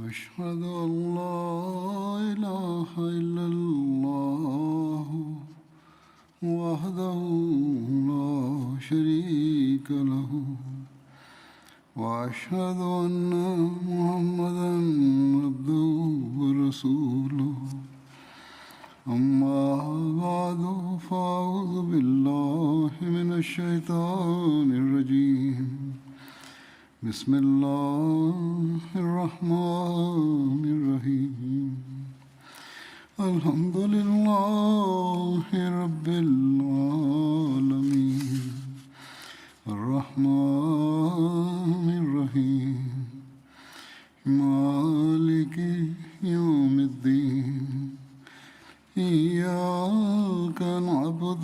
أشهد أن لا إله إلا الله وحده لا شريك له وأشهد أن محمدا عبده ورسوله أما بعد فأعوذ بالله من الشيطان الرجيم بسم الله الرحمن الرحيم الحمد لله رب العالمين الرحمن الرحيم مالك يوم الدين إياك نعبد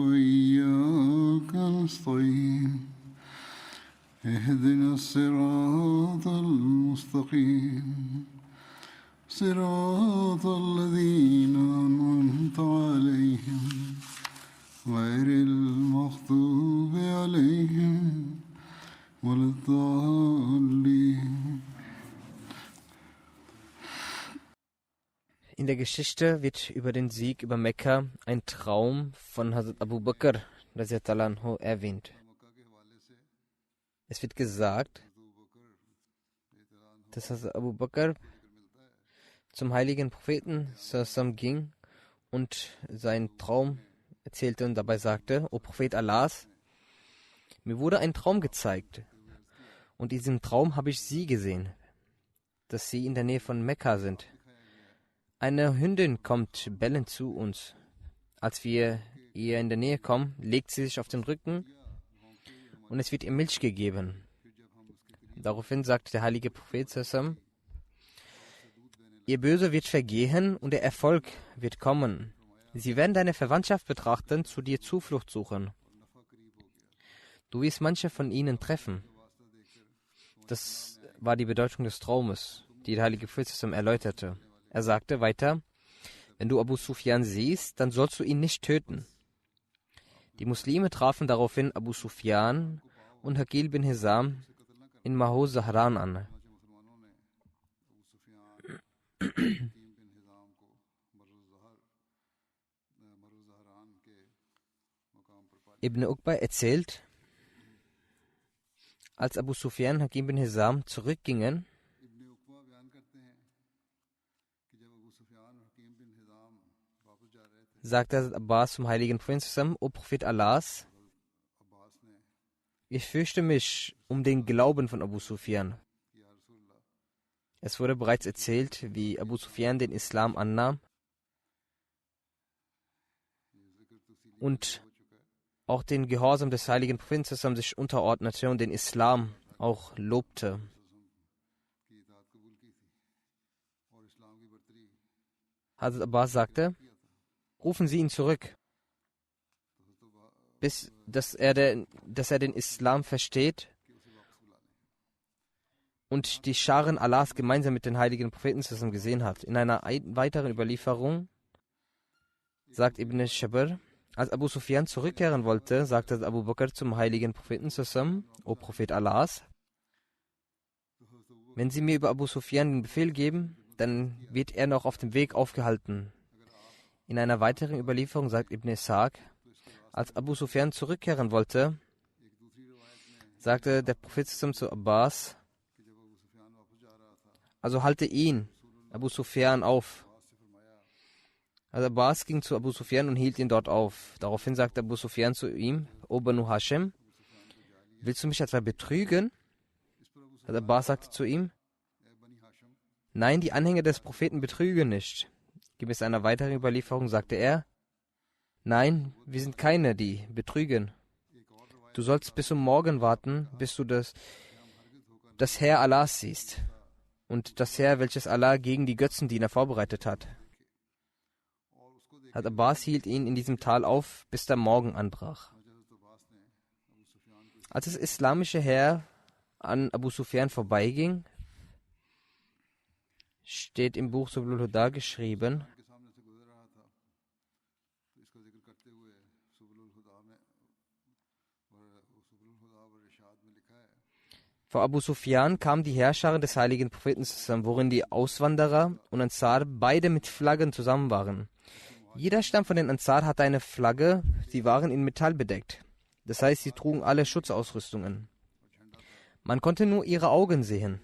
وإياك نستعين اهدنا الصراط المستقيم صراط الذين أنعمت عليهم غير المغضوب عليهم ولا الضالين. In der Geschichte wird über den Sieg über Mekka ein Traum von Hazrat Abu Bakr radhiyallahu anhu erwähnt. Es wird gesagt, dass Hazrat Abu Bakr zum heiligen Propheten sallam ging und seinen Traum erzählte und dabei sagte: O Prophet Allahs, mir wurde ein Traum gezeigt und in diesem Traum habe ich Sie gesehen, dass Sie in der Nähe von Mekka sind. Eine Hündin kommt bellend zu uns. Als wir ihr in der Nähe kommen, legt sie sich auf den Rücken und es wird ihr Milch gegeben. Daraufhin sagt der heilige Prophet sallam: Ihr Böse wird vergehen und der Erfolg wird kommen. Sie werden deine Verwandtschaft betrachten, zu dir Zuflucht suchen. Du wirst manche von ihnen treffen. Das war die Bedeutung des Traumes, die der heilige Prophet sallam erläuterte. Er sagte weiter: Wenn du Abu Sufyan siehst, dann sollst du ihn nicht töten. Die Muslime trafen daraufhin Abu Sufyan und Haqil bin Hizam in Maho Zahran an. Ibn Uqba erzählt, als Abu Sufyan und Haqil bin Hizam zurückgingen, sagte Abbas zum heiligen Propheten: O Prophet Allahs, ich fürchte mich um den Glauben von Abu Sufyan. Es wurde bereits erzählt, wie Abu Sufyan den Islam annahm und auch den Gehorsam des heiligen Propheten sich unterordnete und den Islam auch lobte. Hazrat Abbas sagte: Rufen Sie ihn zurück, dass er den Islam versteht und die Scharen Allahs gemeinsam mit den heiligen Propheten zusammen gesehen hat. In einer weiteren Überlieferung sagt Ibn Shabr, als Abu Sufyan zurückkehren wollte, sagte Abu Bakr zum heiligen Propheten zusammen: O Prophet Allahs, wenn Sie mir über Abu Sufyan den Befehl geben, dann wird er noch auf dem Weg aufgehalten. In einer weiteren Überlieferung sagt Ibn Ishaq, als Abu Sufyan zurückkehren wollte, sagte der Prophet zu Abbas: Also halte ihn, Abu Sufyan, auf. Also Abbas ging zu Abu Sufyan und hielt ihn dort auf. Daraufhin sagte Abu Sufyan zu ihm: O Banu Hashim, willst du mich etwa betrügen? Also Abbas sagte zu ihm: Nein, die Anhänger des Propheten betrügen nicht. Gemäß einer weiteren Überlieferung sagte er: Nein, wir sind keine, die betrügen. Du sollst bis zum Morgen warten, bis du das Heer Allahs siehst und das Heer, welches Allah gegen die Götzendiener vorbereitet hat. Abbas hielt ihn in diesem Tal auf, bis der Morgen anbrach. Als das islamische Heer an Abu Sufyan vorbeiging, steht im Buch Subul Huda geschrieben, Vor Abu Sufyan kamen die Herrscher des heiligen Propheten zusammen, worin die Auswanderer und Ansar beide mit Flaggen zusammen waren. Jeder Stamm von den Ansar hatte eine Flagge, sie waren in Metall bedeckt. Das heißt, sie trugen alle Schutzausrüstungen. Man konnte nur ihre Augen sehen.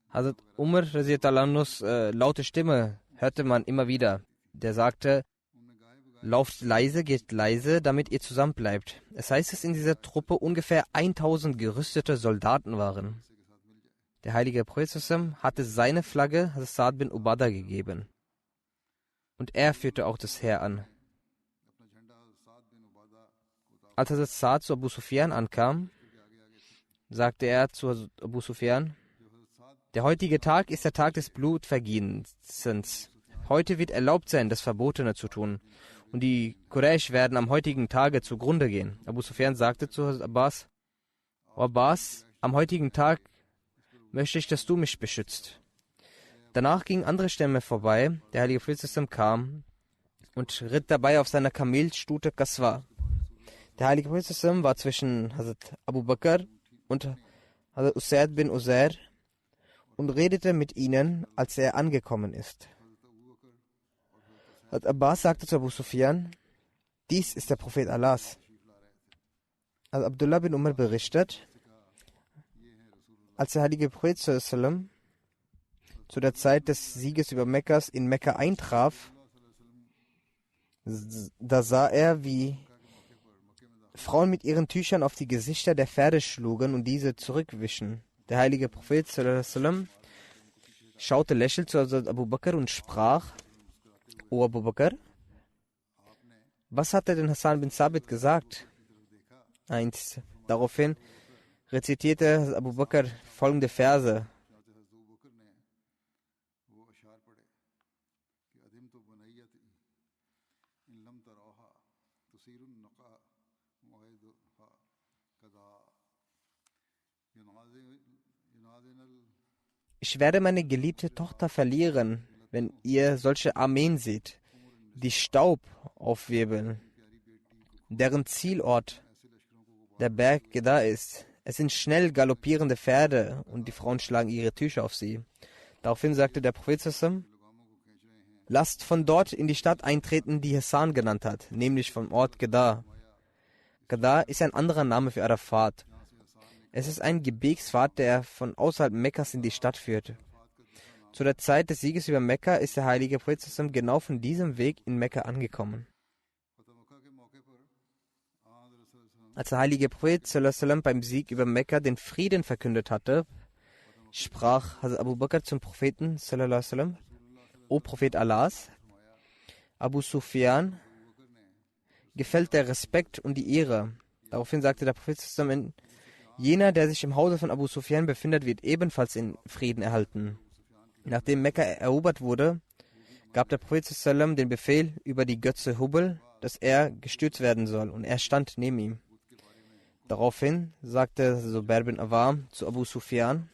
Hazrat Umar Anhus laute Stimme hörte man immer wieder. Der sagte, lauft leise, geht leise, damit ihr zusammen bleibt. Es heißt, dass in dieser Truppe ungefähr 1000 gerüstete Soldaten waren. Der heilige Prophet hatte seine Flagge Hazrat Sa'd bin Ubadah gegeben. Und er führte auch das Heer an. Als Hazrat Sa'd zu Abu Sufyan ankam, sagte er zu Abu Sufyan, der heutige Tag ist der Tag des Blutvergießens. Heute wird erlaubt sein, das Verbotene zu tun. Und die Quraysh werden am heutigen Tage zugrunde gehen. Abu Sufyan sagte zu Abbas, O Abbas, am heutigen Tag möchte ich, dass du mich beschützt. Danach gingen andere Stämme vorbei. Der heilige Prophet kam und ritt dabei auf seiner Kamelstute Kaswa. Der heilige Prophet war zwischen Hazrat Abu Bakr und Hazrat Usaid bin Uzair und redete mit ihnen, als er angekommen ist. Hazrat Abbas sagte zu Abu Sufyan, dies ist der Prophet Allahs. Hazrat Abdullah bin Umar berichtet, als der heilige Prophet zu der Zeit des Sieges über Mekkas in Mekka eintraf, da sah er, wie Frauen mit ihren Tüchern auf die Gesichter der Pferde schlugen und diese zurückwischen. Der heilige Prophet schaute lächelnd zu Abu Bakr und sprach, O Abu Bakr, was hat er denn Hassan bin Sabit gesagt? Daraufhin rezitierte Abu Bakr folgende Verse. Ich werde meine geliebte Tochter verlieren, wenn ihr solche Armeen seht, die Staub aufwirbeln, deren Zielort der Berg Geda ist. Es sind schnell galoppierende Pferde und die Frauen schlagen ihre Tücher auf sie. Daraufhin sagte der Prophet: Lasst von dort in die Stadt eintreten, die Hassan genannt hat, nämlich vom Ort Geda. Geda ist ein anderer Name für Arafat. Es ist ein Gebirgspfad, der von außerhalb Mekkas in die Stadt führt. Zu der Zeit des Sieges über Mekka ist der heilige Prophet genau von diesem Weg in Mekka angekommen. Als der heilige Prophet beim Sieg über Mekka den Frieden verkündet hatte, sprach Hazrat Abu Bakr zum Propheten: O Prophet Allahs, Abu Sufyan gefällt der Respekt und die Ehre. Daraufhin sagte der Prophet: Jener, der sich im Hause von Abu Sufyan befindet, wird ebenfalls in Frieden erhalten. Nachdem Mekka erobert wurde, gab der Prophet den Befehl über die Götze Hubal, dass er gestürzt werden soll, und er stand neben ihm. Daraufhin sagte Zubair bin Awam zu Abu Sufyan: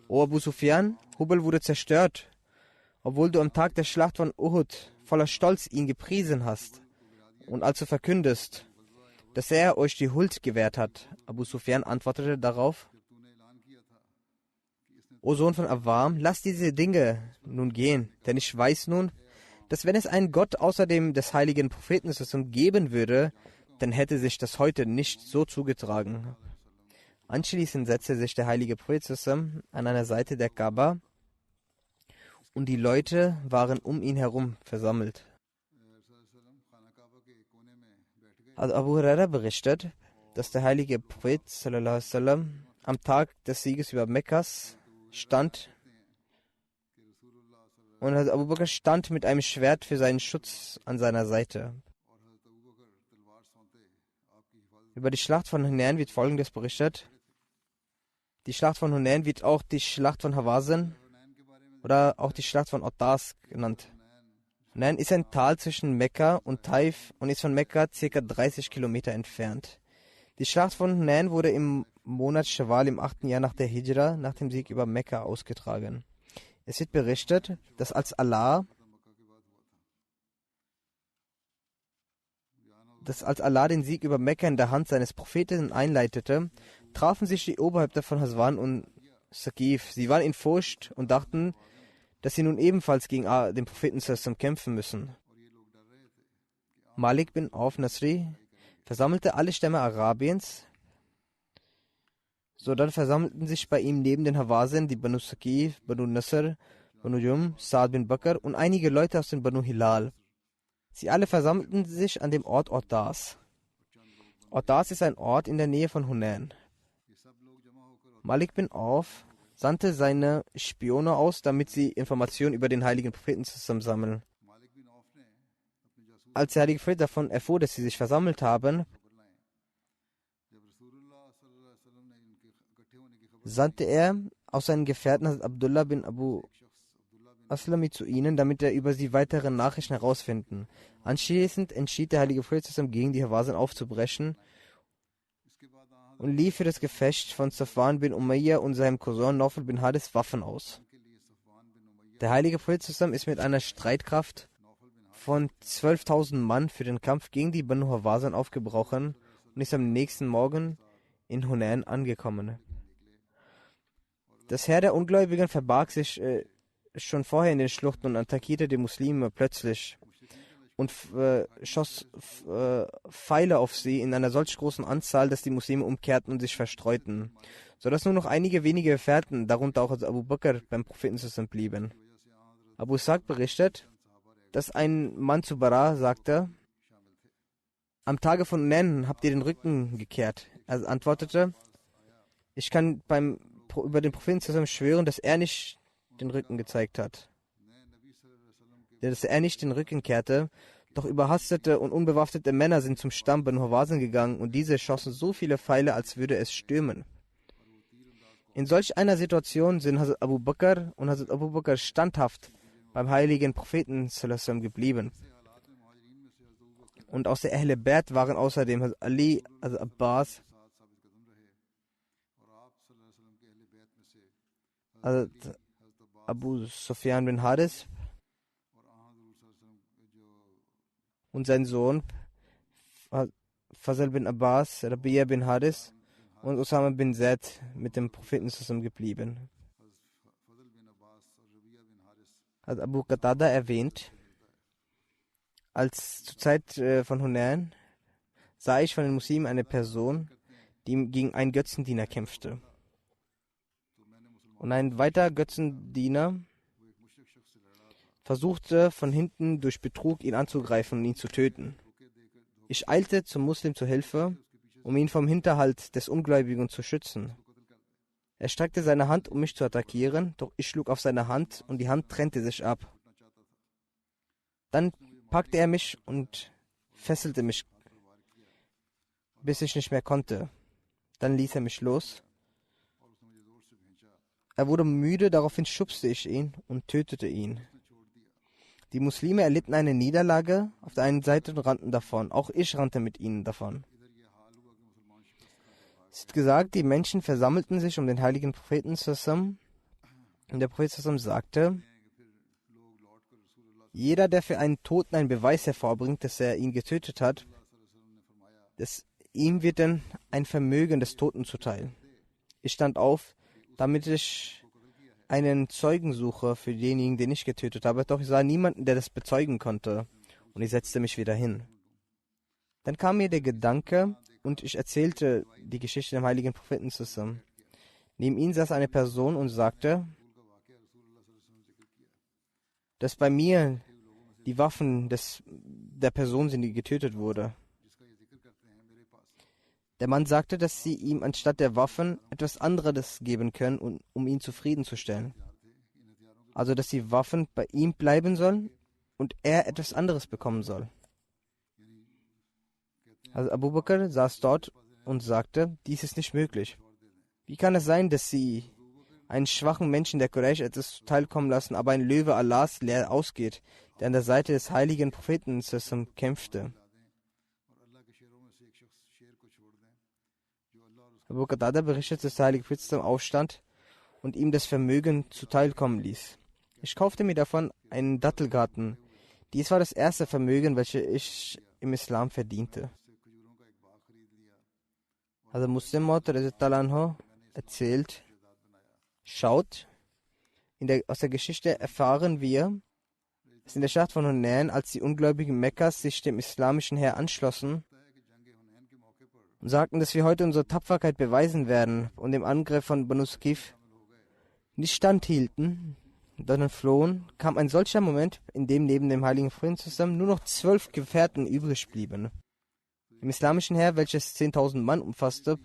O Abu Sufyan, Hubal wurde zerstört, obwohl du am Tag der Schlacht von Uhud voller Stolz ihn gepriesen hast und also verkündest, dass er euch die Huld gewährt hat. Abu Sufyan antwortete darauf: O Sohn von Awam, lass diese Dinge nun gehen, denn ich weiß nun, dass wenn es einen Gott außer dem des heiligen Propheten geben würde, dann hätte sich das heute nicht so zugetragen. Anschließend setzte sich der heilige Prophet an einer Seite der Kaaba und die Leute waren um ihn herum versammelt. Abu Huraira berichtet, dass der heilige Prophet am Tag des Sieges über Mekkas stand und Abu Bakr stand mit einem Schwert für seinen Schutz an seiner Seite. Über die Schlacht von Hunain wird Folgendes berichtet. Die Schlacht von Hunain wird auch die Schlacht von Hawazin oder auch die Schlacht von Ottas genannt. Hunain ist ein Tal zwischen Mekka und Taif und ist von Mekka ca. 30 Kilometer entfernt. Die Schlacht von Hunain wurde im Monat Schawwal im 8. Jahr nach der Hijra, nach dem Sieg über Mekka, ausgetragen. Es wird berichtet, dass als Allah dass als Allah den Sieg über Mekka in der Hand seines Propheten einleitete, trafen sich die Oberhäupter von Haswan und Saqif. Sie waren in Furcht und dachten, dass sie nun ebenfalls gegen den Propheten zusammen kämpfen müssen. Malik bin Auf Nasri versammelte alle Stämme Arabiens. Sodann versammelten sich bei ihm neben den Hawazin die Banu Saqif, Banu Nasr, Banu Jum, Saad bin Bakr und einige Leute aus den Banu Hilal. Sie alle versammelten sich an dem Ort Ordas. Ordas ist ein Ort in der Nähe von Hunain. Malik bin Auf sandte seine Spione aus, damit sie Informationen über den heiligen Propheten zusammensammeln. Als der heilige Prophet davon erfuhr, dass sie sich versammelt haben, sandte er aus seinen Gefährten Hazrat Abdullah bin Abu Aslami zu ihnen, damit er über sie weitere Nachrichten herausfinden. Anschließend entschied der heilige Prophet gegen die Hawazin aufzubrechen und lief für das Gefecht von Safwan bin Umayyah und seinem Cousin Nawfal bin Hadis Waffen aus. Der heilige Prophet ist mit einer Streitkraft von 12.000 Mann für den Kampf gegen die Banu Hawazin aufgebrochen und ist am nächsten Morgen in Hunain angekommen. Das Heer der Ungläubigen verbarg sich schon vorher in den Schluchten und attackierte die Muslime plötzlich und schoss Pfeile auf sie in einer solch großen Anzahl, dass die Muslime umkehrten und sich verstreuten, sodass nur noch einige wenige Gefährten, darunter auch Abu Bakr, beim Propheten zusammen blieben. Abu Sa'd berichtet, dass ein Mann zu Bara sagte: Am Tage von Hunain habt ihr den Rücken gekehrt. Er antwortete: Ich kann über den Propheten zusammen schwören, dass er nicht den Rücken gezeigt hat. Dass er nicht den Rücken kehrte, doch überhastete und unbewaffnete Männer sind zum Stamm Banu Hawazin gegangen und diese schossen so viele Pfeile, als würde es stürmen. In solch einer Situation sind Hazrat Abu Bakr und Hazrat Abu Bakr standhaft beim heiligen Propheten sallallahu geblieben. Und aus der Ahle Bayt waren außerdem Hazrat Ali, Hazrat Abbas, Hazrat Abu Sufyan bin Haris und sein Sohn Fazl bin Abbas, Rabia bin Haris und Usama bin Zaid mit dem Propheten zusammen geblieben. Hat Abu Qatada erwähnt, als zur Zeit von Hunain sah ich von den Muslimen eine Person, die gegen einen Götzendiener kämpfte. Und ein weiterer Götzendiener versuchte von hinten durch Betrug ihn anzugreifen und ihn zu töten. Ich eilte zum Muslim zur Hilfe, um ihn vom Hinterhalt des Ungläubigen zu schützen. Er streckte seine Hand, um mich zu attackieren, doch ich schlug auf seine Hand und die Hand trennte sich ab. Dann packte er mich und fesselte mich, bis ich nicht mehr konnte. Dann ließ er mich los. Er wurde müde, daraufhin schubste ich ihn und tötete ihn. Die Muslime erlitten eine Niederlage auf der einen Seite und rannten davon. Auch ich rannte mit ihnen davon. Es ist gesagt, die Menschen versammelten sich um den heiligen Propheten zusammen. Und der Prophet zusammen sagte: Jeder, der für einen Toten einen Beweis hervorbringt, dass er ihn getötet hat, ihm wird dann ein Vermögen des Toten zuteil. Ich stand auf, damit ich einen Zeugen suche für denjenigen, den ich getötet habe, doch ich sah niemanden, der das bezeugen konnte, und ich setzte mich wieder hin. Dann kam mir der Gedanke und ich erzählte die Geschichte dem heiligen Propheten zusammen. Neben ihm saß eine Person und sagte, dass bei mir die Waffen der Person sind, die getötet wurde. Der Mann sagte, dass sie ihm anstatt der Waffen etwas anderes geben können, um ihn zufriedenzustellen. Also, dass die Waffen bei ihm bleiben sollen und er etwas anderes bekommen soll. Also Abu Bakr saß dort und sagte, dies ist nicht möglich. Wie kann es sein, dass sie einen schwachen Menschen der Quraysh etwas teilkommen lassen, aber ein Löwe Allahs leer ausgeht, der an der Seite des heiligen Propheten kämpfte? Abu Qatada berichtet, dass der heilige Prophet aufstand und ihm das Vermögen zuteilkommen ließ. Ich kaufte mir davon einen Dattelgarten. Dies war das erste Vermögen, welches ich im Islam verdiente. Also Muslim Maud erzählt, schaut, aus der Geschichte erfahren wir, dass in der Schlacht von Hunain, als die Ungläubigen Mekkas sich dem islamischen Heer anschlossen und sagten, dass wir heute unsere Tapferkeit beweisen werden und dem Angriff von Banu Saqif nicht standhielten, sondern flohen, kam ein solcher Moment, in dem neben dem heiligen Frieden zusammen nur noch 12 Gefährten übrig blieben. Im islamischen Heer, welches 10.000 Mann umfasste,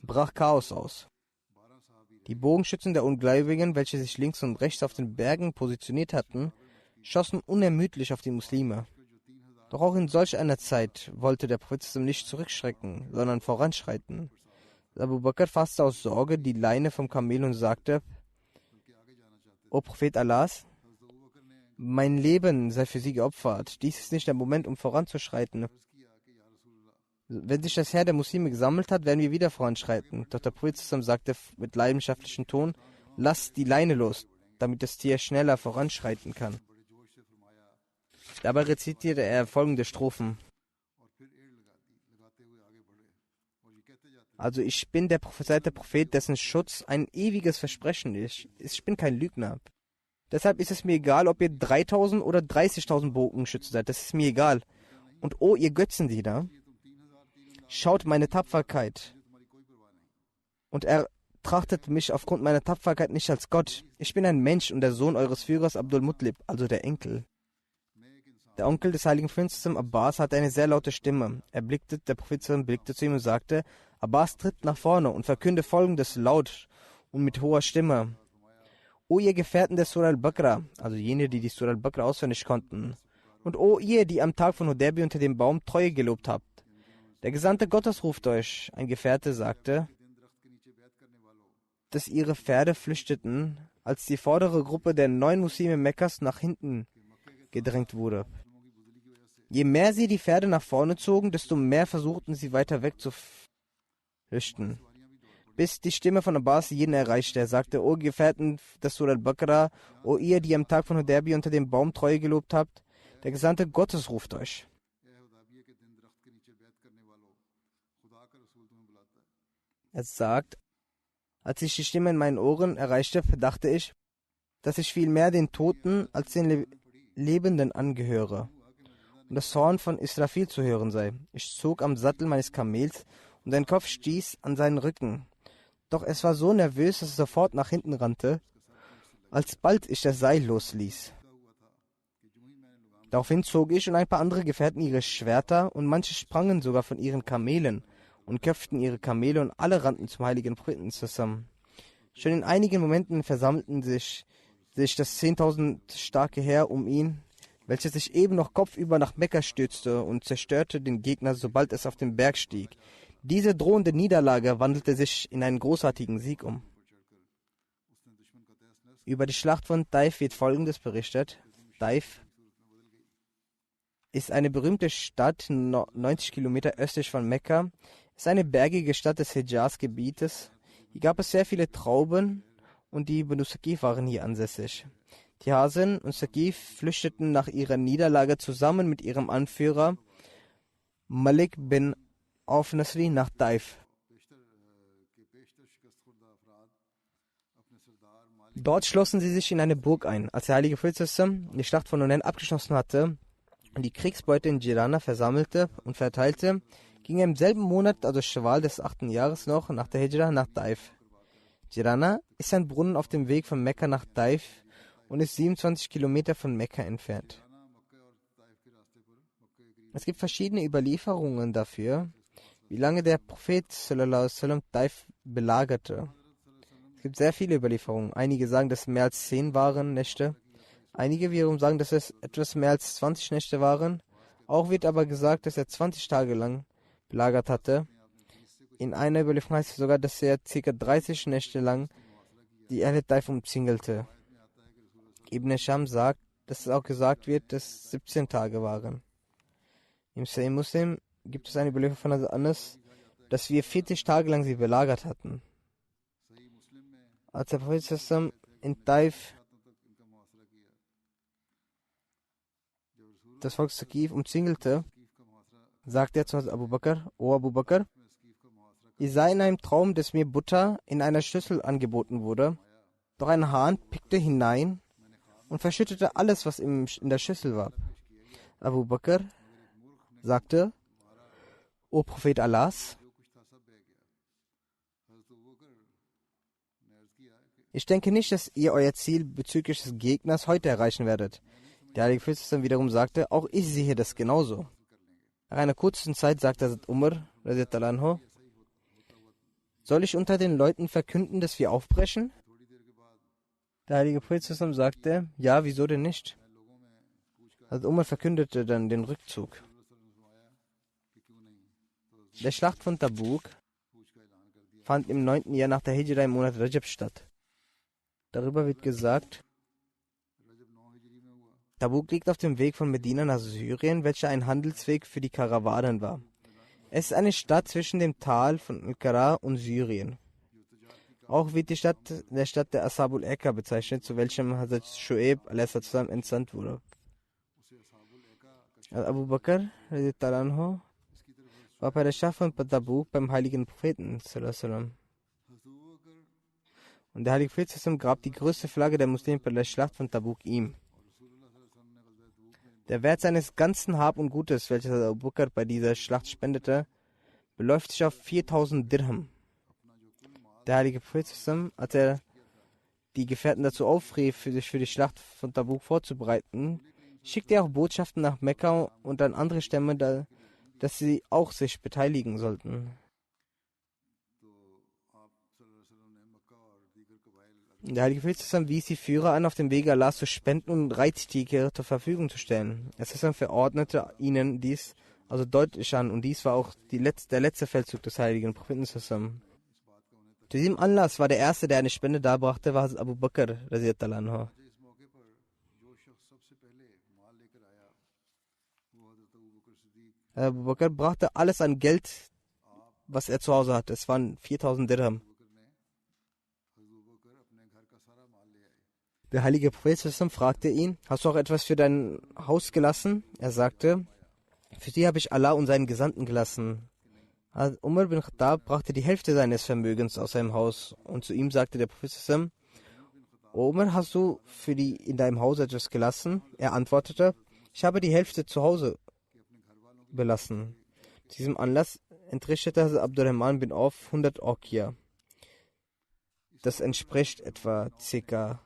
brach Chaos aus. Die Bogenschützen der Ungläubigen, welche sich links und rechts auf den Bergen positioniert hatten, schossen unermüdlich auf die Muslime. Doch auch in solch einer Zeit wollte der Prophet nicht zurückschrecken, sondern voranschreiten. Abu Bakr fasste aus Sorge die Leine vom Kamel und sagte: O Prophet Allahs, mein Leben sei für Sie geopfert. Dies ist nicht der Moment, um voranzuschreiten. Wenn sich das Heer der Muslime gesammelt hat, werden wir wieder voranschreiten. Doch der Prophet sagte mit leidenschaftlichem Ton: Lass die Leine los, damit das Tier schneller voranschreiten kann. Dabei rezitierte er folgende Strophen. Also ich bin der Prophet, dessen Schutz ein ewiges Versprechen ist. Ich bin kein Lügner. Deshalb ist es mir egal, ob ihr 3.000 oder 30.000 Bogenschützen seid. Das ist mir egal. Und oh, ihr Götzendiener, schaut meine Tapferkeit. Und er trachtet mich aufgrund meiner Tapferkeit nicht als Gott. Ich bin ein Mensch und der Sohn eures Führers Abdul Muttalib, also der Enkel. Der Onkel des heiligen Prinzen Abbas hatte eine sehr laute Stimme. Der Prophet blickte zu ihm und sagte: Abbas, tritt nach vorne und verkünde folgendes laut und mit hoher Stimme. O ihr Gefährten der Surah al-Baqarah, also jene, die Surah al-Baqarah auswendig konnten. Und o ihr, die am Tag von Hudaybiyah unter dem Baum Treue gelobt habt. Der Gesandte Gottes ruft euch. Ein Gefährte sagte, dass ihre Pferde flüchteten, als die vordere Gruppe der 9 Muslime Mekkas nach hinten gedrängt wurde. Je mehr sie die Pferde nach vorne zogen, desto mehr versuchten sie weiter weg zu flüchten. Bis die Stimme von Abbas jeden erreichte. Er sagte: O Gefährten des Surah al-Baqarah, o ihr, die am Tag von Hudaybiyah unter dem Baum Treue gelobt habt, der Gesandte Gottes ruft euch. Er sagt: Als ich die Stimme in meinen Ohren erreichte, dachte ich, dass ich viel mehr den Toten als den Lebenden angehöre und das Horn von Israfil zu hören sei. Ich zog am Sattel meines Kamels und sein Kopf stieß an seinen Rücken. Doch es war so nervös, dass es sofort nach hinten rannte, alsbald ich das Seil losließ. Daraufhin zog ich und ein paar andere Gefährten ihre Schwerter und manche sprangen sogar von ihren Kamelen und köpften ihre Kamele und alle rannten zum heiligen Propheten zusammen. Schon in einigen Momenten versammelten sich das 10.000 starke Heer um ihn, welches sich eben noch kopfüber nach Mekka stürzte und zerstörte den Gegner, sobald es auf den Berg stieg. Diese drohende Niederlage wandelte sich in einen großartigen Sieg um. Über die Schlacht von Taif wird Folgendes berichtet. Taif ist eine berühmte Stadt, 90 Kilometer östlich von Mekka. Es ist eine bergige Stadt des Hijaz-Gebietes. Hier gab es sehr viele Trauben und die Banu Saqif waren hier ansässig. Die Hasen und Saqif flüchteten nach ihrer Niederlage zusammen mit ihrem Anführer Malik bin Auf Nasri nach Taif. Dort schlossen sie sich in eine Burg ein. Als der heilige Prophet die Schlacht von Hunain abgeschlossen hatte und die Kriegsbeute in Jirana versammelte und verteilte, ging er im selben Monat, also Schawal des 8. Jahres noch, nach der Hijra nach Taif. Jirana ist ein Brunnen auf dem Weg von Mekka nach Taif und ist 27 Kilometer von Mekka entfernt. Es gibt verschiedene Überlieferungen dafür, wie lange der Prophet Taif belagerte. Es gibt sehr viele Überlieferungen. Einige sagen, dass es mehr als 10 waren Nächte. Einige wiederum sagen, dass es etwas mehr als 20 Nächte waren. Auch wird aber gesagt, dass er 20 Tage lang belagert hatte. In einer Überlieferung heißt es sogar, dass er ca. 30 Nächte lang die Ahle Taif umzingelte. Ibn Sham sagt, dass es auch gesagt wird, dass es 17 Tage waren. Im Sahih Muslim gibt es eine Überlieferung von Anas, dass wir 40 Tage lang sie belagert hatten. Als der Prophet in Taif das Volk Saqif umzingelte, sagte er zu Abu Bakr: O Abu Bakr, ich sah in einem Traum, dass mir Butter in einer Schüssel angeboten wurde. Doch ein Hahn pickte hinein und verschüttete alles, was in der Schüssel war. Abu Bakr sagte: O Prophet Allahs, ich denke nicht, dass ihr euer Ziel bezüglich des Gegners heute erreichen werdet. Der Heilige Prophet dann wiederum sagte: Auch ich sehe das genauso. Nach einer kurzen Zeit sagte Hazrat Umar, radiallahu anhu: Soll ich unter den Leuten verkünden, dass wir aufbrechen? Der Heilige Prophet sagte: Ja, wieso denn nicht? Hazrat Umar verkündete dann den Rückzug. Der Schlacht von Tabuk fand im 9. Jahr nach der Hijra im Monat Rajab statt. Darüber wird gesagt: Tabuk liegt auf dem Weg von Medina nach Syrien, welcher ein Handelsweg für die Karawanen war. Es ist eine Stadt zwischen dem Tal von Al-Qara und Syrien. Auch wird die Stadt der Ashabul Eka bezeichnet, zu welchem Hazrat Shu'aib a.s. entsandt wurde. Abu Bakr radiallahu anhu war bei der Schlacht von Tabuk beim heiligen Propheten sallallahu. Und der heilige Prophet gab die größte Flagge der Muslime bei der Schlacht von Tabuk ihm. Der Wert seines ganzen Hab und Gutes, welches Abu Bakr bei dieser Schlacht spendete, beläuft sich auf 4000 Dirham. Der heilige Prophet, als er die Gefährten dazu aufrief, sich für die Schlacht von Tabuk vorzubereiten, schickte er auch Botschaften nach Mekka und an andere Stämme, dass sie auch sich beteiligen sollten. Der heilige Prophet wies die Führer an, auf dem Wege Allahs zu spenden und Reittiere zur Verfügung zu stellen. Er verordnete ihnen dies also deutlich an, und dies war auch der letzte Feldzug des heiligen Propheten. Zu diesem Anlass war der erste, der eine Spende darbrachte, war Abu Bakr radiallahu anhu. Abu Bakr brachte alles an Geld, was er zu Hause hatte. Es waren 4000 Dirham. Der heilige Prophet fragte ihn: Hast du auch etwas für dein Haus gelassen? Er sagte: Für sie habe ich Allah und seinen Gesandten gelassen. Umar bin Khattab brachte die Hälfte seines Vermögens aus seinem Haus, und zu ihm sagte der Prophet: O Umar, hast du in deinem Haus etwas gelassen? Er antwortete: Ich habe die Hälfte zu Hause belassen. Zu diesem Anlass entrichtete Abdurrahman bin Auf 100 Okia. Das entspricht etwa ca.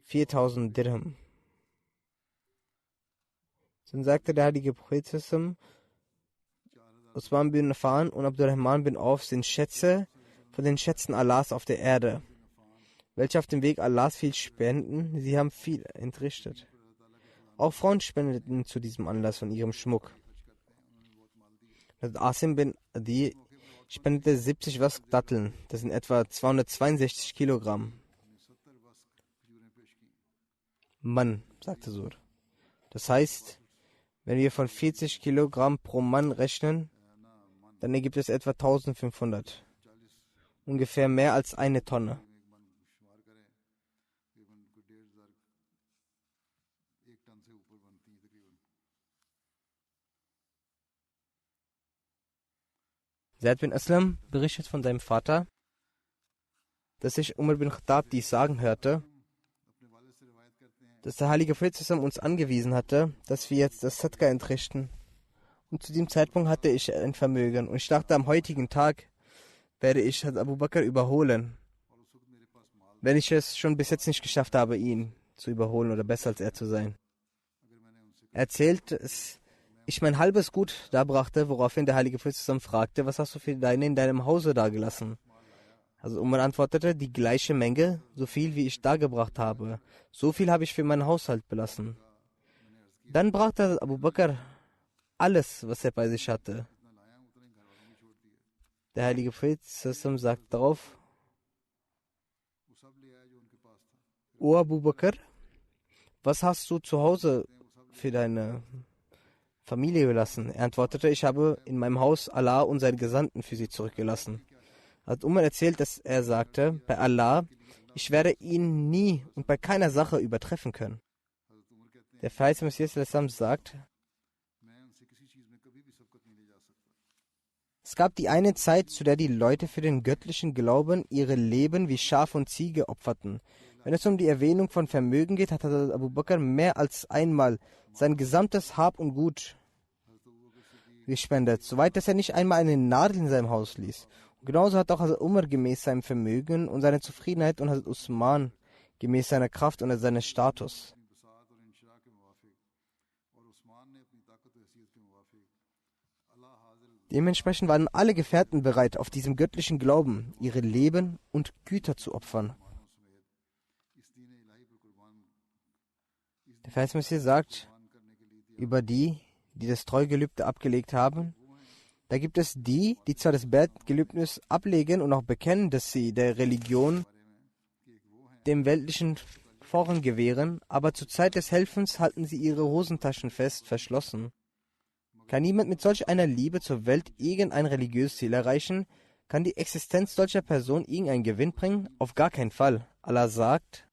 4000 Dirham. Dann sagte der heilige Prophet: Usman bin Affan und Abdurrahman bin Auf sind Schätze von den Schätzen Allahs auf der Erde, welche auf dem Weg Allahs viel spenden. Sie haben viel entrichtet. Auch Frauen spendeten zu diesem Anlass von ihrem Schmuck. Asim bin Adi spendete 70 Wask Datteln. Das sind etwa 262 Kilogramm. Mann, sagte Sur. Das heißt, wenn wir von 40 Kilogramm pro Mann rechnen, dann ergibt es etwa 1500. Ungefähr mehr als eine Tonne. Zaid bin Aslam berichtet von seinem Vater, dass ich Umar bin Khattab dies sagen hörte, dass der heilige Prophet uns angewiesen hatte, dass wir jetzt das Sadqa entrichten. Und zu diesem Zeitpunkt hatte ich ein Vermögen. Und ich dachte, am heutigen Tag werde ich Abu Bakr überholen, wenn ich es schon bis jetzt nicht geschafft habe, ihn zu überholen oder besser als er zu sein. Er erzählt, dass ich mein halbes Gut darbrachte, woraufhin der heilige Prophet fragte: Was hast du für deine in deinem Hause dagelassen? Also Umar antwortete: Die gleiche Menge, so viel wie ich dargebracht habe. So viel habe ich für meinen Haushalt belassen. Dann brachte Abu Bakr alles, was er bei sich hatte. Der heilige Prophet sagt darauf: O Abu Bakr, was hast du zu Hause für deine Familie gelassen? Er antwortete: Ich habe in meinem Haus Allah und seinen Gesandten für sie zurückgelassen. Hat Umar erzählt, dass er sagte: Bei Allah, ich werde ihn nie und bei keiner Sache übertreffen können. Der verheißene Messias sagt: Es gab die eine Zeit, zu der die Leute für den göttlichen Glauben ihre Leben wie Schaf und Ziege opferten. Wenn es um die Erwähnung von Vermögen geht, hat Hazrat Abu Bakr mehr als einmal sein gesamtes Hab und Gut gespendet, soweit dass er nicht einmal eine Nadel in seinem Haus ließ. Und genauso hat auch Hazrat Umar gemäß seinem Vermögen und seiner Zufriedenheit und Hazrat Usman gemäß seiner Kraft und seines Status. Dementsprechend waren alle Gefährten bereit, auf diesem göttlichen Glauben ihre Leben und Güter zu opfern. Der Vers-Messias sagt über die, die das Treugelübde abgelegt haben, da gibt es die, die zwar das Gelübnis ablegen und auch bekennen, dass sie der Religion dem weltlichen Vorrang gewähren, aber zur Zeit des Helfens halten sie ihre Hosentaschen fest verschlossen. Kann niemand mit solch einer Liebe zur Welt irgendein religiöses Ziel erreichen? Kann die Existenz solcher Person irgendeinen Gewinn bringen? Auf gar keinen Fall. Allah sagt,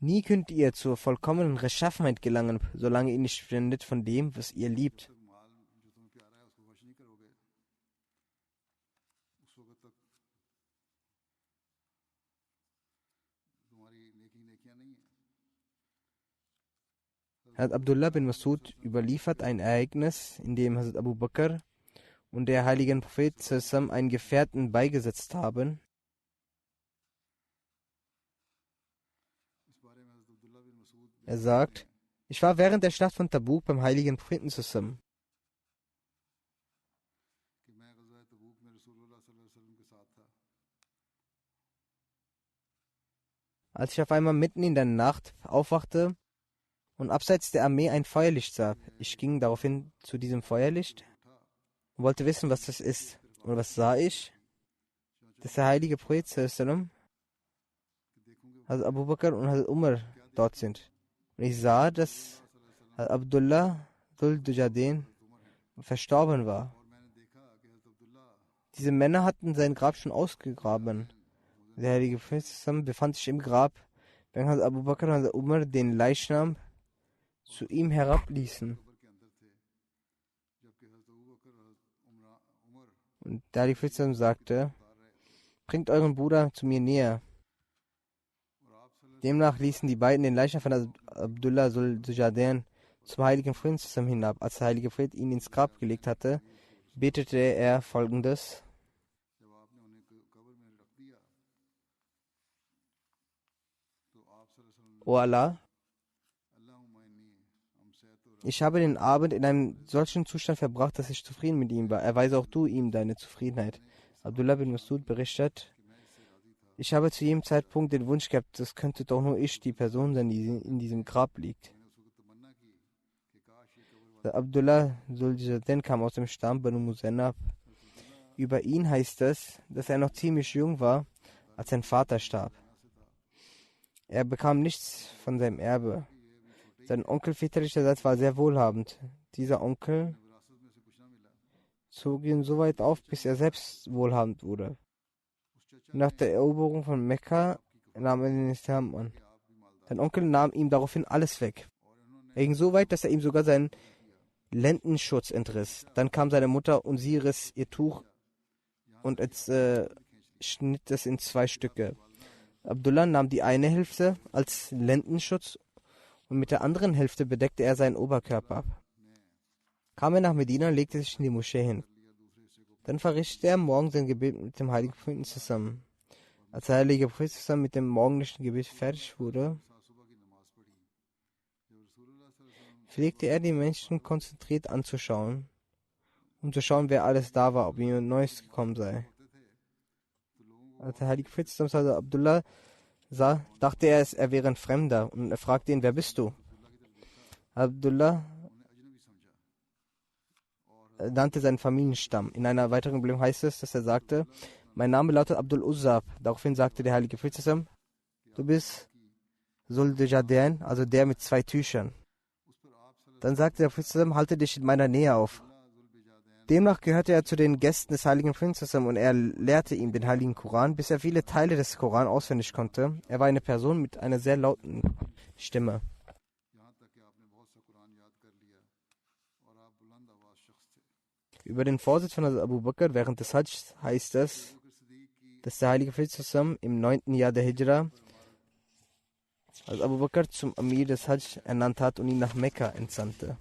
nie könnt ihr zur vollkommenen Rechtschaffenheit gelangen, solange ihr nicht spendet von dem, was ihr liebt. Hazrat Abdullah bin Masud überliefert ein Ereignis, in dem Hazrat Abu Bakr und der heiligen Prophet zusammen einen Gefährten beigesetzt haben. Er sagt, ich war während der Schlacht von Tabuk beim heiligen Propheten zusammen. Als ich auf einmal mitten in der Nacht aufwachte und abseits der Armee ein Feuerlicht sah, ich ging daraufhin zu diesem Feuerlicht und wollte wissen, was das ist. Und was sah ich? Dass der heilige Prophet Hazrat Abu Bakr und Hazrat Umar dort sind. Und ich sah, dass Abdullah Dhul Dujadin verstorben war. Diese Männer hatten sein Grab schon ausgegraben. Der heilige Prophet befand sich im Grab, während Hazrat Abu Bakr und Hazrat Umar den Leichnam zu ihm herabließen. Und der heilige Prophet sagte, bringt euren Bruder zu mir näher. Demnach ließen die beiden den Leichnam von Abdullah Dujadin zum heiligen Prophet hinab. Als der heilige Prophet ihn ins Grab gelegt hatte, betete er folgendes: O Allah, ich habe den Abend in einem solchen Zustand verbracht, dass ich zufrieden mit ihm war. Erweise auch du ihm deine Zufriedenheit. Abdullah bin Masud berichtet, ich habe zu jedem Zeitpunkt den Wunsch gehabt, das könnte doch nur ich, die Person sein, die in diesem Grab liegt. Abdullah Zuljaden kam aus dem Stamm Banu Muzannab. Über ihn heißt es, dass er noch ziemlich jung war, als sein Vater starb. Er bekam nichts von seinem Erbe. Sein Onkel väterlicherseits war sehr wohlhabend. Dieser Onkel zog ihn so weit auf, bis er selbst wohlhabend wurde. Nach der Eroberung von Mekka nahm er den Islam an. Sein Onkel nahm ihm daraufhin alles weg. Er ging so weit, dass er ihm sogar seinen Lendenschutz entriss. Dann kam seine Mutter und sie riss ihr Tuch und schnitt es in 2 Stücke. Abdullah nahm die eine Hälfte als Lendenschutz und mit der anderen Hälfte bedeckte er seinen Oberkörper ab. Kam er nach Medina und legte sich in die Moschee hin. Dann verrichtete er am Morgen sein Gebet mit dem heiligen Propheten zusammen. Als der heilige Prophet zusammen mit dem morgendlichen Gebet fertig wurde, pflegte er die Menschen konzentriert anzuschauen, um zu schauen, wer alles da war, ob jemand Neues gekommen sei. Als der heilige Prophet zusammen Abdullah sah, dachte er, er wäre ein Fremder und er fragte ihn, wer bist du? Abdullah nannte seinen Familienstamm. In einer weiteren Überlieferung heißt es, dass er sagte, mein Name lautet Abdul Uzzab. Daraufhin sagte der heilige Prophet, du bist Suldejadain, also der mit 2 Tüchern. Dann sagte der Prophet, halte dich in meiner Nähe auf. Demnach gehörte er zu den Gästen des heiligen Propheten und er lehrte ihm den heiligen Koran, bis er viele Teile des Koran auswendig konnte. Er war eine Person mit einer sehr lauten Stimme. Über den Vorsitz von Abu Bakr während des Hajj heißt es, dass der heilige Prophet im 9. Jahr der Hijra als Abu Bakr zum Amir des Hajj ernannt hat und ihn nach Mekka entsandte.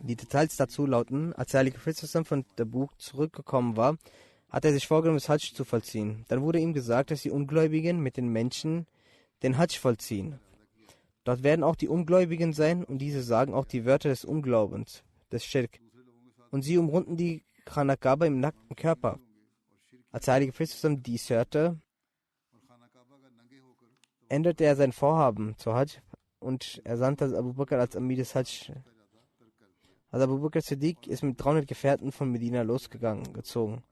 Die Details dazu lauten, als der heilige Prophet von Tabuk zurückgekommen war, hat er sich vorgenommen, das Hajj zu vollziehen. Dann wurde ihm gesagt, dass die Ungläubigen mit den Menschen den Hajj vollziehen. Dort werden auch die Ungläubigen sein und diese sagen auch die Wörter des Unglaubens, des Schirk. Und sie umrunden die Khanakaba im nackten Körper. Als der heilige Prophet dies hörte, änderte er sein Vorhaben zur Hajj und er sandte Abu Bakr als Amir des Hajj. Also Abu Bakr Siddiq ist mit 300 Gefährten von Medina gezogen.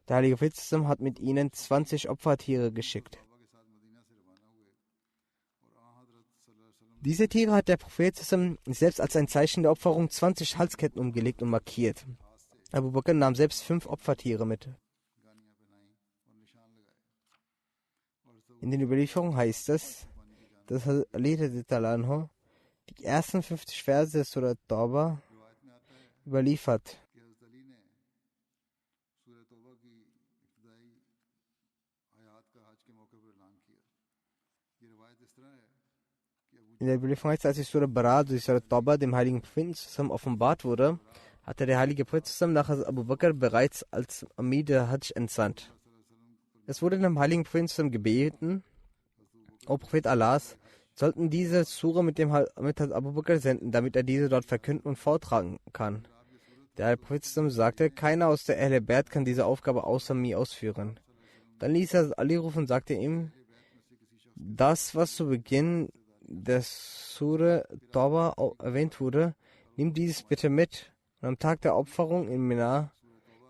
Der heilige Prophet hat mit ihnen 20 Opfertiere geschickt. Diese Tiere hat der Prophet selbst als ein Zeichen der Opferung 20 Halsketten umgelegt und markiert. Abu Bakr nahm selbst 5 Opfertiere mit. In den Überlieferungen heißt es, dass Ali die ersten 50 Verse des Surah Tauba überliefert. In der Überlieferung heißt es, als die Surah Barat, die Surah Tauba dem heiligen Propheten offenbart wurde, hatte der heilige Prophet nach Abu Bakr bereits als Amir der Hajj entsandt. Es wurde dem heiligen Propheten gebeten, O Prophet Allahs, sollten diese Surah mit Abu Bakr senden, damit er diese dort verkünden und vortragen kann. Der heilige Prophet sagte, keiner aus der Ahle Bert kann diese Aufgabe außer mir ausführen. Dann ließ er Ali rufen und sagte ihm, das, was zu Beginn der Surah Tauba erwähnt wurde, nimm dieses bitte mit. Und am Tag der Opferung in Mina,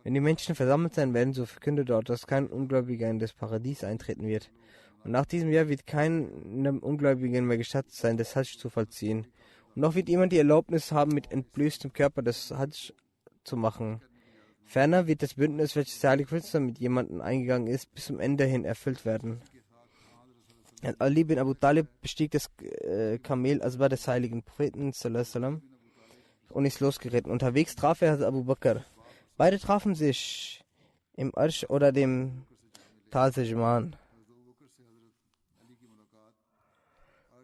wenn die Menschen versammelt sein werden, so verkünde dort, dass kein Ungläubiger in das Paradies eintreten wird. Und nach diesem Jahr wird keinem Ungläubigen mehr gestattet sein, das Hajj zu vollziehen. Und noch wird jemand die Erlaubnis haben, mit entblößtem Körper das Hajj zu machen. Ferner wird das Bündnis, welches der heilige Prophet mit jemandem eingegangen ist, bis zum Ende hin erfüllt werden. Ali bin Abu Talib bestieg das Kamel Asba des heiligen Propheten und ist losgeritten. Unterwegs traf er Abu Bakr. Beide trafen sich im Arsch oder dem Tal Sejman.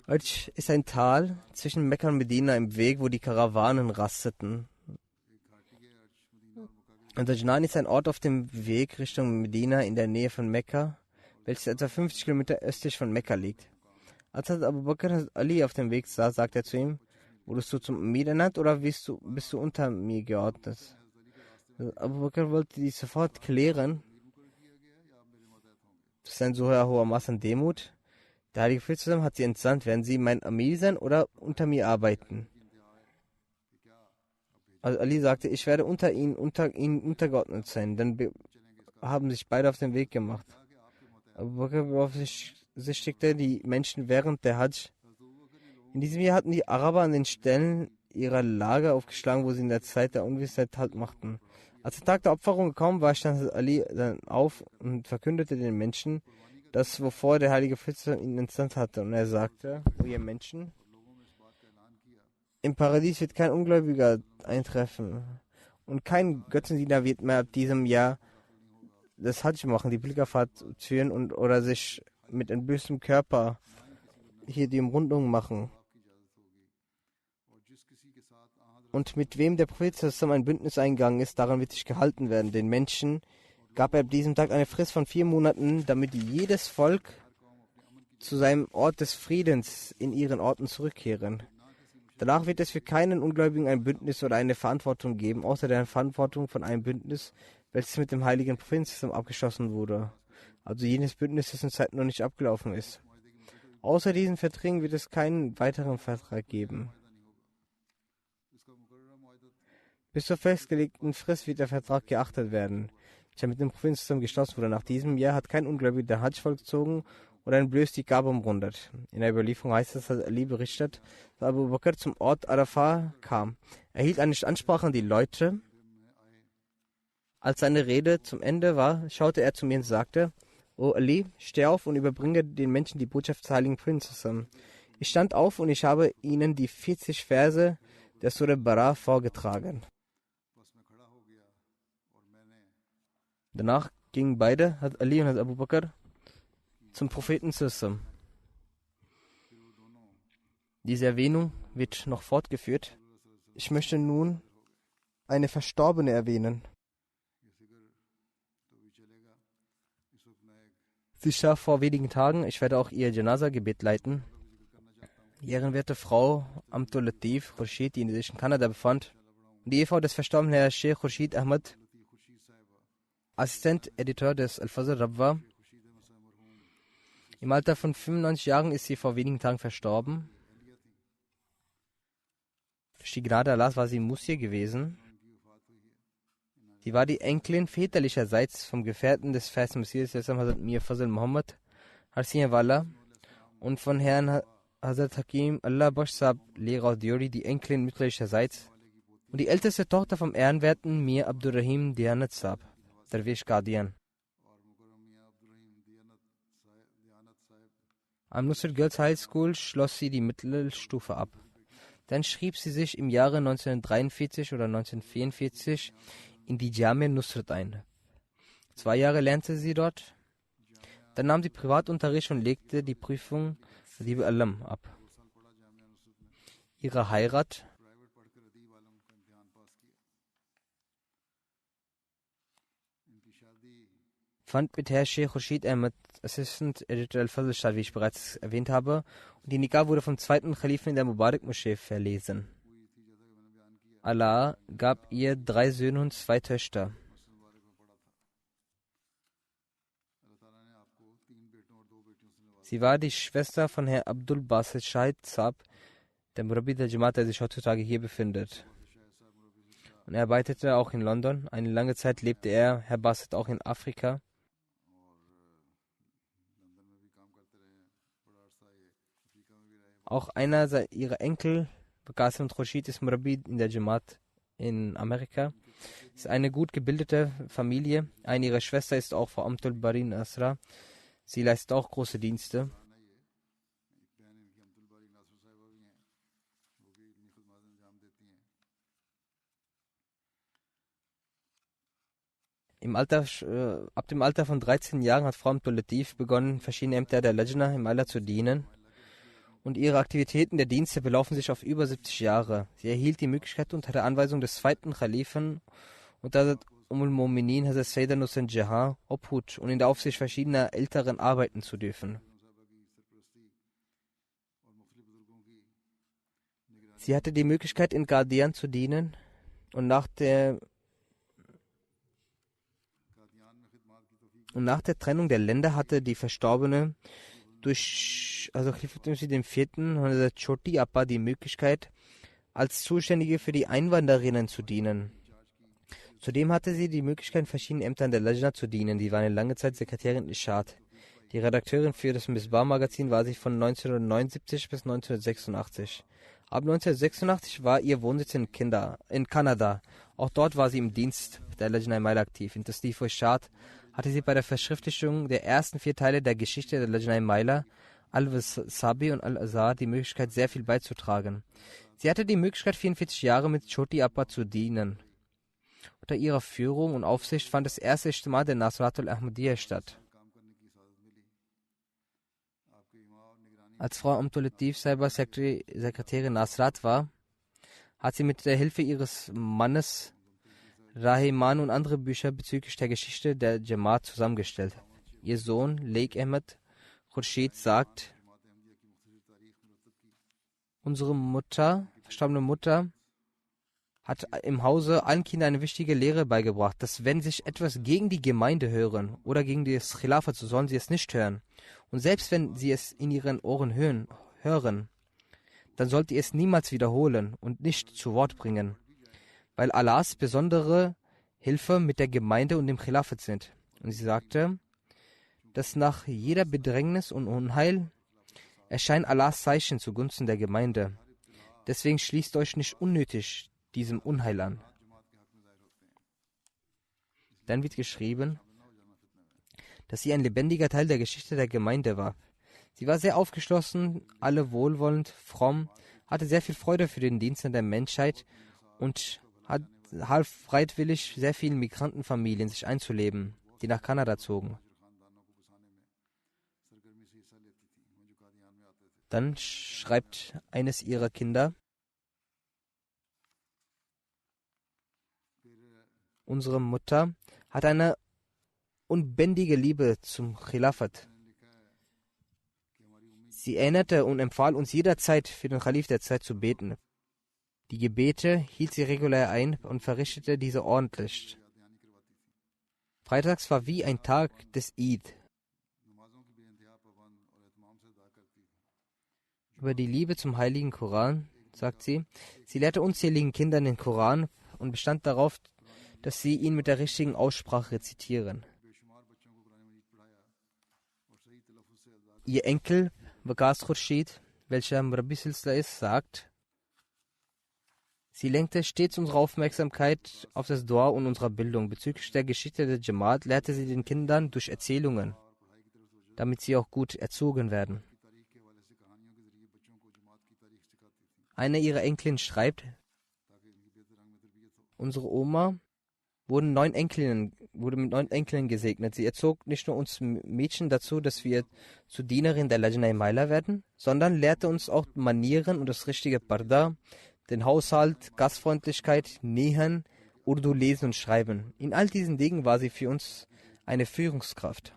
Arsch ist ein Tal zwischen Mekka und Medina im Weg, wo die Karawanen rasteten. Und Sejman ist ein Ort auf dem Weg Richtung Medina in der Nähe von Mekka, welches etwa 50 Kilometer östlich von Mekka liegt. Als Abu Bakr Ali auf dem Weg sah, sagte er zu ihm, wurdest du zum Amir ernannt oder bist du unter mir geordnet? Abu Bakr wollte dies sofort klären. Das ist ein so hoher Maß an Demut. Der heilige Prophet hat sie entsandt, werden sie mein Amir sein oder unter mir arbeiten? Also Ali sagte, ich werde unter ihnen untergeordnet sein. Dann haben sich beide auf den Weg gemacht. Abu Bakr beaufsichtigte die Menschen während der Hajj. In diesem Jahr hatten die Araber an den Stellen ihrer Lager aufgeschlagen, wo sie in der Zeit der Ungewissheit Halt machten. Als der Tag der Opferung gekommen war, stand Ali dann auf und verkündete den Menschen, das, wovor der heilige Prophet ihn entsandt hatte. Und er sagte, o ihr Menschen, im Paradies wird kein Ungläubiger eintreffen und kein Götzendiener wird mehr ab diesem Jahr das Hajj machen, die Pilgerfahrt führen oder sich mit entblößtem Körper hier die Umrundung machen. Und mit wem der Prophet zusammen ein Bündnis eingegangen ist, daran wird sich gehalten werden. Den Menschen gab er ab diesem Tag eine Frist von 4 Monaten, damit jedes Volk zu seinem Ort des Friedens in ihren Orten zurückkehren. Danach wird es für keinen Ungläubigen ein Bündnis oder eine Verantwortung geben, außer der Verantwortung von einem Bündnis, welches mit dem heiligen Propheten abgeschlossen wurde. Also jenes Bündnis, das in Zeit noch nicht abgelaufen ist. Außer diesen Verträgen wird es keinen weiteren Vertrag geben. Bis zur festgelegten Frist wird der Vertrag geachtet werden, der mit dem Propheten geschlossen wurde. Nach diesem Jahr hat kein Ungläubiger der Hajj vollzogen oder dann bloß die Kaaba umrundet. In der Überlieferung heißt es, dass Ali berichtet, dass Abu Bakr zum Ort Arafah kam. Er hielt eine Ansprache an die Leute. Als seine Rede zum Ende war, schaute er zu mir und sagte: O Ali, steh auf und überbringe den Menschen die Botschaft des heiligen Propheten. Ich stand auf und ich habe ihnen die 40 Verse der Surah Bara vorgetragen. Danach gingen beide, Hazrat Ali und Hazrat Abu Bakr, zum Propheten Sallam. Diese Erwähnung wird noch fortgeführt. Ich möchte nun eine Verstorbene erwähnen. Sie starb vor wenigen Tagen. Ich werde auch ihr Janaza-Gebet leiten. Die ehrenwerte Frau Abdul Latif Khurshid, die sich in Kanada befand, und die Ehefrau des verstorbenen Herrn Sheikh Khurshid Ahmad, Assistent-Editor des Al-Fazl Rabwa. Im Alter von 95 Jahren ist sie vor wenigen Tagen verstorben. Durch die Gnade Allahs war sie Musir gewesen. Sie war die Enkelin väterlicherseits vom Gefährten des Festen Messias, Hazrat Mir Fazl Muhammad Harsiyanwala, und von Herrn Hazrat Hakim Allah Bakhsh Sahib Lehrer Diori, die Enkelin mütterlicherseits, und die älteste Tochter vom ehrenwerten Mir Abdurrahim Dianat Sahib, Darwish Qadian. Am Nusrat Girls High School schloss sie die Mittelstufe ab. Dann schrieb sie sich im Jahre 1943 oder 1944 in die Jamia Nusrat ein. 2 Jahre lernte sie dort. Dann nahm sie Privatunterricht und legte die Prüfung Adib Alam ab. Ihre Heirat fand mit Herr Sheikh Khurshid Ahmad, Assistant Editor Al-Fazl statt, wie ich bereits erwähnt habe, und die Nikah wurde vom zweiten Khalifen in der Mubarak-Moschee verlesen. Allah gab ihr 3 Söhne und 2 Töchter. Sie war die Schwester von Herrn Abdul Basit Shahid Saab, der Murabbi der Jamaat, der sich heutzutage hier befindet. Und er arbeitete auch in London. Eine lange Zeit lebte er, Herr Basit, auch in Afrika. Auch einer ihrer Enkel, Qasim Khurshid, ist Murabbi in der Jamaat in Amerika. Es ist eine gut gebildete Familie. Eine ihrer Schwester ist auch Frau Amtul Barin Asra. Sie leistet auch große Dienste. Ab dem Alter von 13 Jahren hat Frau Abdul Latif begonnen, verschiedene Ämter der Lajna im Allah zu dienen. Und ihre Aktivitäten der Dienste belaufen sich auf über 70 Jahre. Sie erhielt die Möglichkeit, unter der Anweisung des zweiten Khalifen und Hazrat Umm-ul-Mu'minin Hazrat Sayyidah Nusrat Jahan Obhut und in der Aufsicht verschiedener Älteren arbeiten zu dürfen. Sie hatte die Möglichkeit, in Qadian zu dienen, und nach der Trennung der Länder hatte die Verstorbene durch Khalifatul dem vierten Hazrat Choti Appa die Möglichkeit, als Zuständige für die Einwanderinnen zu dienen. Zudem hatte sie die Möglichkeit, in verschiedenen Ämtern der Lajna zu dienen. Sie war eine lange Zeit Sekretärin Ishad. Die Redakteurin für das Misbah-Magazin war sie von 1979 bis 1986. Ab 1986 war ihr Wohnsitz in Kanada. Auch dort war sie im Dienst der Lajna Mail aktiv. In Tasdif Ishad hatte sie bei der Verschriftlichung der ersten 4 Teile der Geschichte der Lajna Maila, Al-Wasabi und Al-Azhar, die Möglichkeit, sehr viel beizutragen. Sie hatte die Möglichkeit, 44 Jahre mit Choti Appa zu dienen. Unter ihrer Führung und Aufsicht fand das erste Ijtima der Nasratul Ahmadiyya statt. Als Frau Abdul Latif Saiba Sekretärin Nasrat war, hat sie mit der Hilfe ihres Mannes Rahiman und andere Bücher bezüglich der Geschichte der Jamaat zusammengestellt. Ihr Sohn Lake Ahmed Khurshid sagt: Unsere verstorbene Mutter, hat im Hause allen Kindern eine wichtige Lehre beigebracht, dass wenn sich etwas gegen die Gemeinde hören oder gegen das Khilafat, so sollen sie es nicht hören. Und selbst wenn sie es in ihren Ohren hören, dann sollt ihr es niemals wiederholen und nicht zu Wort bringen, weil Allahs besondere Hilfe mit der Gemeinde und dem Khilafat sind. Und sie sagte, dass nach jeder Bedrängnis und Unheil erscheinen Allahs Zeichen zugunsten der Gemeinde. Deswegen schließt euch nicht unnötig diesem Unheil an. Dann wird geschrieben, dass sie ein lebendiger Teil der Geschichte der Gemeinde war. Sie war sehr aufgeschlossen, alle wohlwollend, fromm, hatte sehr viel Freude für den Dienst an der Menschheit und half freiwillig sehr vielen Migrantenfamilien sich einzuleben, die nach Kanada zogen. Dann schreibt eines ihrer Kinder: Unsere Mutter hat eine unbändige Liebe zum Khilafat. Sie erinnerte und empfahl uns jederzeit für den Khalif der Zeit zu beten. Die Gebete hielt sie regulär ein und verrichtete diese ordentlich. Freitags war wie ein Tag des Eid. Über die Liebe zum heiligen Koran sagt sie, sie lehrte unzähligen Kindern den Koran und bestand darauf, dass sie ihn mit der richtigen Aussprache rezitieren. Ihr Enkel, Waqas Khurshid, welcher Murabbi Silsila ist, sagt, sie lenkte stets unsere Aufmerksamkeit auf das Dua und unsere Bildung. Bezüglich der Geschichte der Jamaat lehrte sie den Kindern durch Erzählungen, damit sie auch gut erzogen werden. Eine ihrer Enkelinnen schreibt, unsere Oma wurde mit 9 Enkeln gesegnet. Sie erzog nicht nur uns Mädchen dazu, dass wir zu Dienerin der Lajna Maila werden, sondern lehrte uns auch Manieren und das richtige Parda, den Haushalt, Gastfreundlichkeit, Nähen, Urdu lesen und schreiben. In all diesen Dingen war sie für uns eine Führungskraft.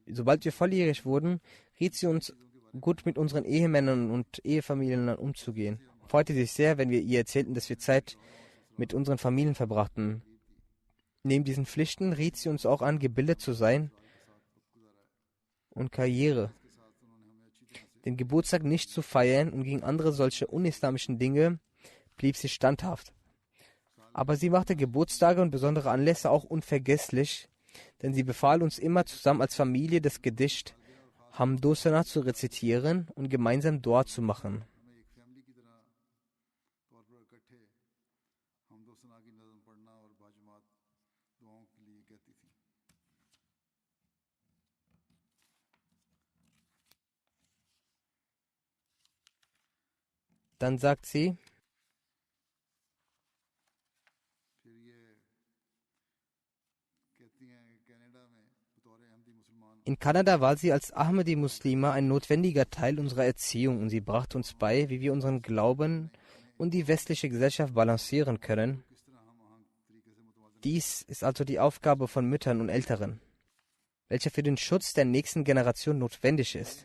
Sobald wir volljährig wurden, riet sie uns, gut mit unseren Ehemännern und Ehefamilien umzugehen. Freute sich sehr, wenn wir ihr erzählten, dass wir Zeit mit unseren Familien verbrachten. Neben diesen Pflichten riet sie uns auch an, gebildet zu sein und Karriere, den Geburtstag nicht zu feiern, und gegen andere solche unislamischen Dinge blieb sie standhaft. Aber sie machte Geburtstage und besondere Anlässe auch unvergesslich, denn sie befahl uns immer zusammen als Familie das Gedicht Hamdosana zu rezitieren und gemeinsam Dua zu machen. Dann sagt sie, in Kanada war sie als Ahmadi-Muslima ein notwendiger Teil unserer Erziehung und sie brachte uns bei, wie wir unseren Glauben und die westliche Gesellschaft balancieren können. Dies ist also die Aufgabe von Müttern und Älteren, welche für den Schutz der nächsten Generation notwendig ist,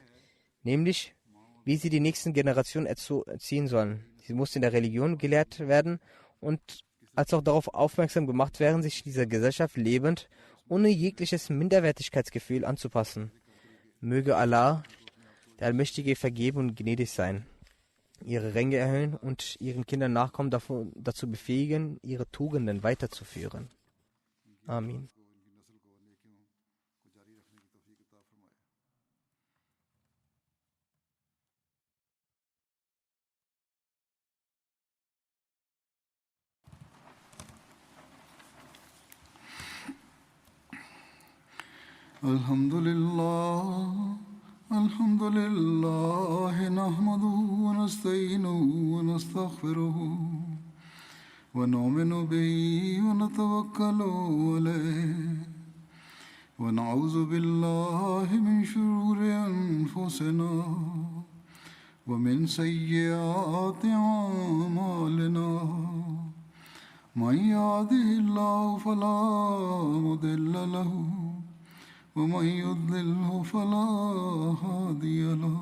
nämlich wie sie die nächsten Generationen erziehen sollen. Sie muss in der Religion gelehrt werden und als auch darauf aufmerksam gemacht werden, sich dieser Gesellschaft lebend ohne jegliches Minderwertigkeitsgefühl anzupassen. Möge Allah, der Allmächtige, vergeben und gnädig sein, ihre Ränge erhöhen und ihren Kindern Nachkommen dazu befähigen, ihre Tugenden weiterzuführen. Amin. الحمد لله نحمده ونستعينه ونستغفره ونؤمن به ونتوكل عليه ونعوذ بالله من شرور أنفسنا ومن سيئات أعمالنا من يهده الله فلا مضل له ومن يضلله فلا هادي له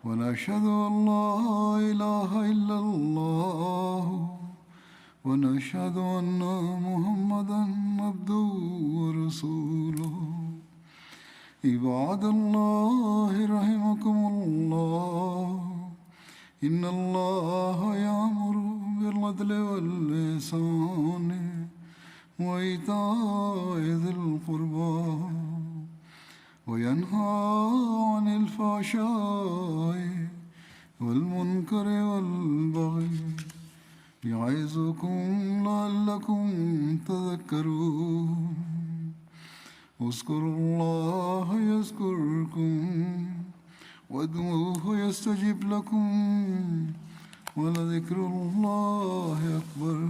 ونشهد أن لا إله إلا الله ونشهد أن محمدا عبده ورسوله عباد الله رحمكم الله إن الله يأمر بالعدل والإحسان وإيتاء ذي القربى وينهى عن الفحشاء والمنكر والبغي يعظكم لعلكم تذكرون اذكروا الله يذكركم وادعوه يستجب لكم ولذكر الله أكبر